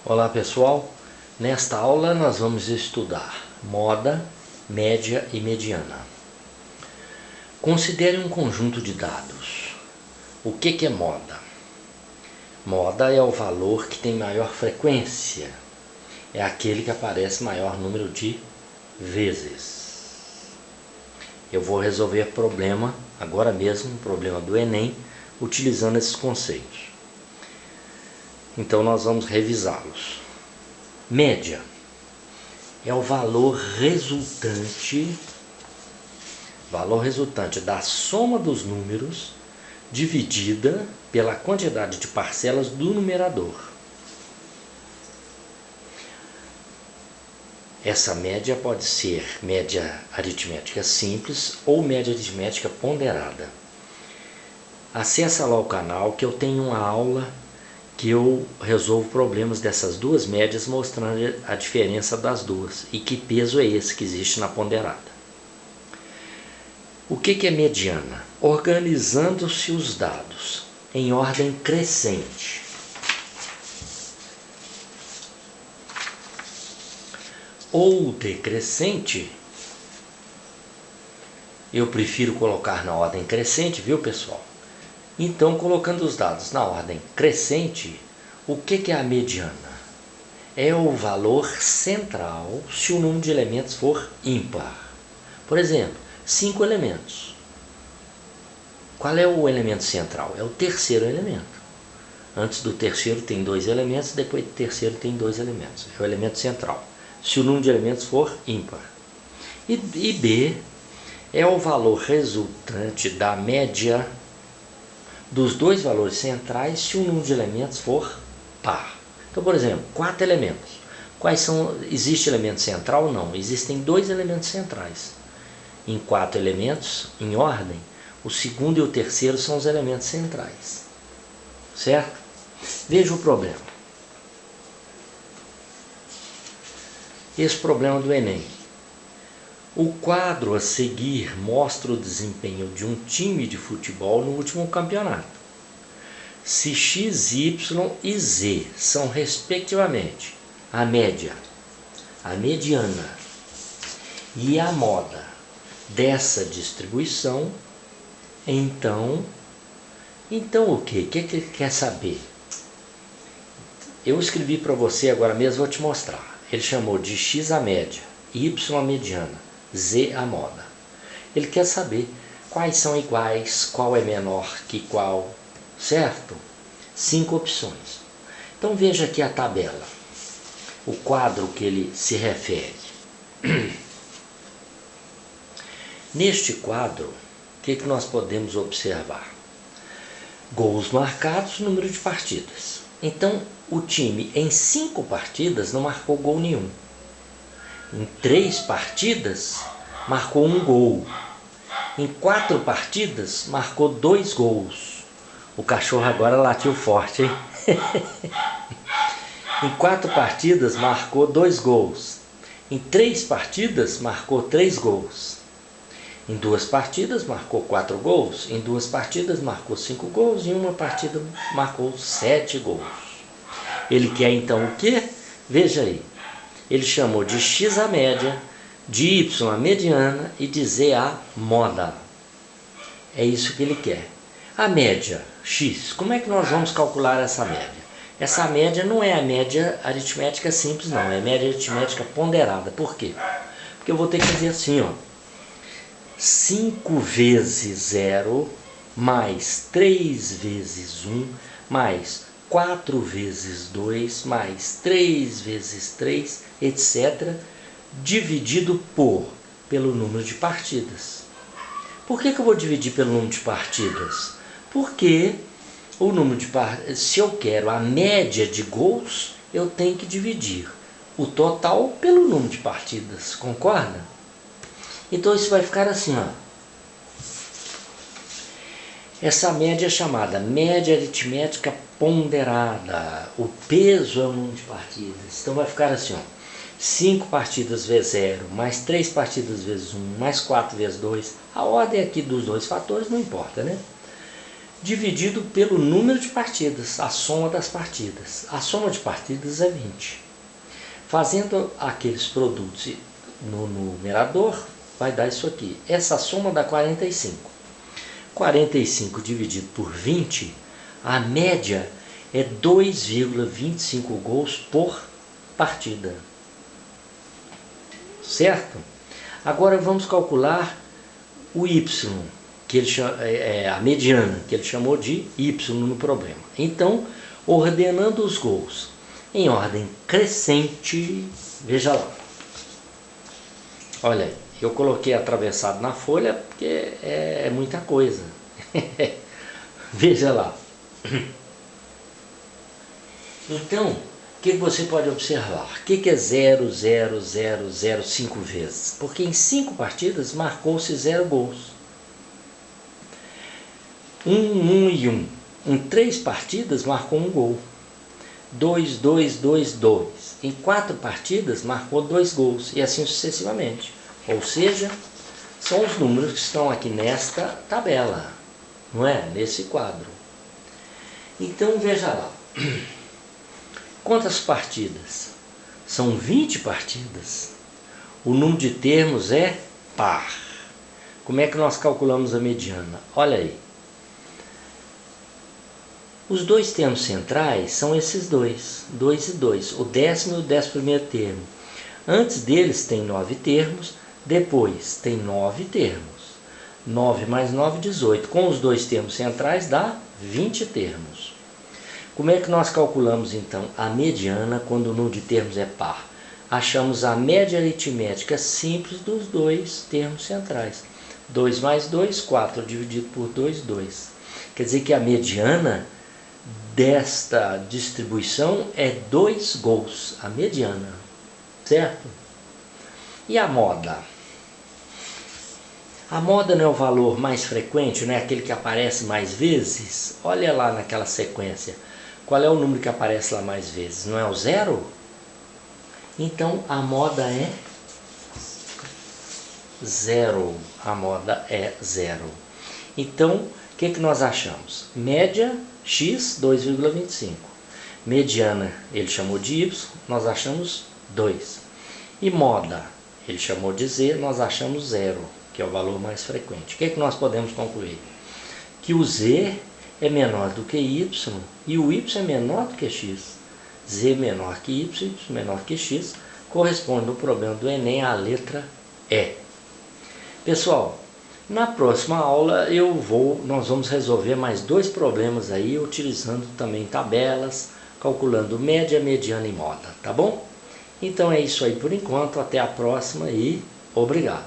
Olá pessoal, nesta aula nós vamos estudar moda, média e mediana. Considere um conjunto de dados. O que é moda? Moda é o valor que tem maior frequência, é aquele que aparece maior número de vezes. Eu vou resolver problema, agora mesmo, problema do Enem, utilizando esses conceitos. Então nós vamos revisá-los. Média é o valor resultante da soma dos números dividida pela quantidade de parcelas do numerador. Essa média pode ser média aritmética simples ou média aritmética ponderada. Acesse lá o canal que eu tenho uma aula que eu resolvo problemas dessas duas médias, mostrando a diferença das duas e que peso é esse que existe na ponderada. O que é mediana? Organizando-se os dados em ordem crescente. Ou decrescente, eu prefiro colocar na ordem crescente, viu pessoal? Então, colocando os dados na ordem crescente, o que é a mediana? É o valor central se o número de elementos for ímpar. Por exemplo, 5 elementos. Qual é o elemento central? É o terceiro elemento. Antes do terceiro tem 2 elementos, depois do terceiro tem 2 elementos. É o elemento central, se o número de elementos for ímpar. E B é o valor resultante da média dos dois valores centrais se o número de elementos for par. Então, por exemplo, 4 elementos. Quais são? Existe elemento central? Não. Existem 2 elementos centrais. Em 4 elementos, em ordem, o segundo e o terceiro são os elementos centrais. Certo? Veja o problema. Esse problema do Enem. O quadro a seguir mostra o desempenho de um time de futebol no último campeonato. Se X, Y e Z são respectivamente a média, a mediana e a moda dessa distribuição, então o que? O que ele quer saber? Eu escrevi para você agora mesmo, vou te mostrar. Ele chamou de X a média, Y a mediana, Z a moda. Ele quer saber quais são iguais, qual é menor que qual, certo? 5 opções. Então veja aqui a tabela, o quadro que ele se refere. Neste quadro, o que nós podemos observar? Gols marcados, número de partidas. Então o time em 5 partidas não marcou gol nenhum. Em 3 partidas, marcou 1 gol. Em 4 partidas, marcou 2 gols. O cachorro agora latiu forte, hein? Em 4 partidas, marcou 2 gols. Em 3 partidas, marcou 3 gols. Em 2 partidas, marcou 4 gols. Em 2 partidas, marcou 5 gols. Em 1 partida, marcou 7 gols. Ele quer então o quê? Veja aí. Ele chamou de X a média, de Y a mediana e de Z a moda. É isso que ele quer. A média, X, como é que nós vamos calcular essa média? Essa média não é a média aritmética simples, não. É a média aritmética ponderada. Por quê? Porque eu vou ter que fazer assim, ó. 5 vezes 0, mais 3 vezes 1, mais 4 vezes 2, mais 3 vezes 3, etc., dividido pelo número de partidas. Por que eu vou dividir pelo número de partidas? Porque o número de se eu quero a média de gols, eu tenho que dividir o total pelo número de partidas, concorda? Então isso vai ficar assim, ó. Essa média é chamada média aritmética ponderada. O peso é o número de partidas. Então vai ficar assim, ó. 5 partidas vezes 0, mais 3 partidas vezes 1, mais 4 vezes 2. A ordem aqui dos dois fatores não importa, né? dividido pelo número de partidas, a soma das partidas. A soma de partidas é 20. Fazendo aqueles produtos no numerador, vai dar isso aqui. Essa soma dá 45. 45 dividido por 20, a média é 2,25 gols por partida. Certo? Agora vamos calcular o Y, que ele a mediana, que ele chamou de Y no problema. Então, ordenando os gols em ordem crescente, veja lá. Olha aí, eu coloquei atravessado na folha porque é muita coisa. Veja lá. Então, o que você pode observar? O que é 0, 0, 0, 0, 5 vezes? Porque em 5 partidas marcou-se 0 gols. 1, 1 e 1. Em 3 partidas marcou 1 gol. 2, 2, 2, 2. Em 4 partidas marcou 2 gols e assim sucessivamente. Ou seja, são os números que estão aqui nesta tabela, não é? Nesse quadro. Então veja lá. Quantas partidas? São 20 partidas. O número de termos é par. Como é que nós calculamos a mediana? Olha aí. Os dois termos centrais são esses dois, 2 e 2, o 10º e o 11º termo. Antes deles tem 9 termos, depois tem 9 termos. 9 mais 9, 18. Com os dois termos centrais dá 20 termos. Como é que nós calculamos então a mediana quando o número de termos é par? Achamos a média aritmética simples dos dois termos centrais. 2 mais 2, 4 dividido por 2, 2. Quer dizer que a mediana desta distribuição é 2 gols, a mediana, certo? E a moda? A moda não é o valor mais frequente, não é aquele que aparece mais vezes? Olha lá naquela sequência, qual é o número que aparece lá mais vezes? Não é o 0? Então a moda é 0, a moda é 0. Então, o que nós achamos? Média x, 2,25. Mediana, ele chamou de y, nós achamos 2. E moda, ele chamou de z, nós achamos 0, que é o valor mais frequente. O que nós podemos concluir? Que o z é menor do que y e o y é menor do que x. Z menor que y, y menor que x, corresponde no problema do Enem à letra E. Pessoal, na próxima aula nós vamos resolver mais 2 problemas aí, utilizando também tabelas, calculando média, mediana e moda, tá bom? Então é isso aí por enquanto, até a próxima e obrigado.